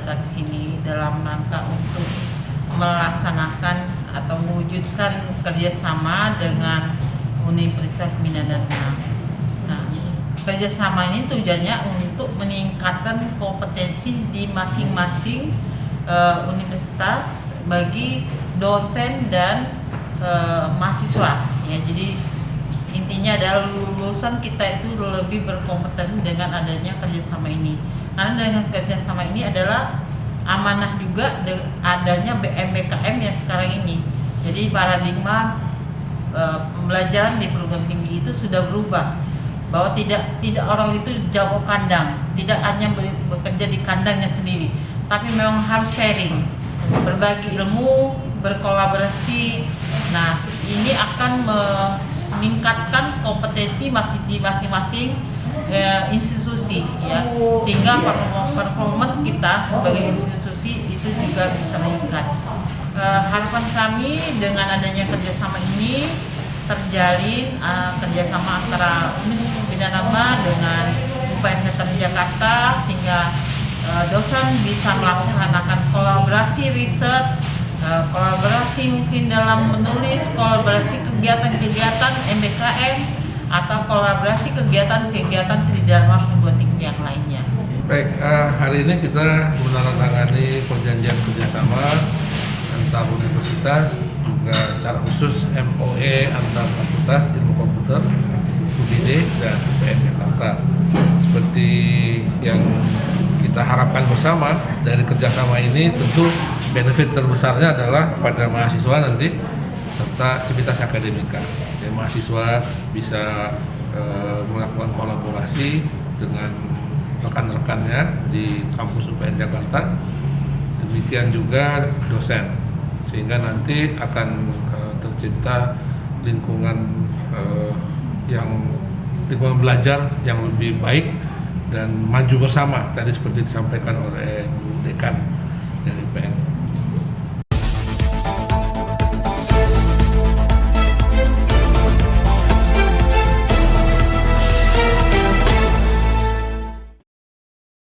datang ke sini dalam rangka untuk melaksanakan atau mewujudkan kerjasama dengan Universitas Bina Dharma. Nah, kerjasama ini tujuannya untuk meningkatkan kompetensi di masing-masing universitas bagi dosen dan mahasiswa. Ya, jadi intinya adalah lulusan kita itu lebih berkompeten dengan adanya kerjasama ini. Karena dengan kerjasama ini adalah amanah juga adanya MBKM yang sekarang ini. Jadi paradigma pembelajaran di perguruan tinggi itu sudah berubah, bahwa tidak orang itu jago kandang, tidak hanya bekerja di kandangnya sendiri, tapi memang harus sharing, berbagi ilmu, berkolaborasi. Nah, ini akan meningkatkan kompetensi di masing-masing institusi, ya, sehingga performa kita sebagai institusi itu juga bisa meningkat. Harapan kami dengan adanya kerjasama ini terjalin kerjasama antara Universitas Bina Dharma dengan UPN Veteran Jakarta, sehingga dosen bisa melaksanakan kolaborasi riset, kolaborasi mungkin dalam menulis, kolaborasi kegiatan-kegiatan MBKM, atau kolaborasi kegiatan-kegiatan Tridharma perguruan tinggi yang lainnya. Baik, hari ini kita menandatangani perjanjian kerjasama antar universitas, juga secara khusus MOE antar Fakultas Ilmu Komputer UBD dan UPN Jakarta. Seperti yang kita harapkan bersama dari kerjasama ini, tentu benefit terbesarnya adalah pada mahasiswa nanti serta sivitas akademika. Jadi mahasiswa bisa melakukan kolaborasi dengan rekan-rekannya di kampus UPN Jakarta, demikian juga dosen, sehingga nanti akan tercipta lingkungan lingkungan belajar yang lebih baik dan maju bersama, tadi seperti disampaikan oleh Bu Dekan dari UPN.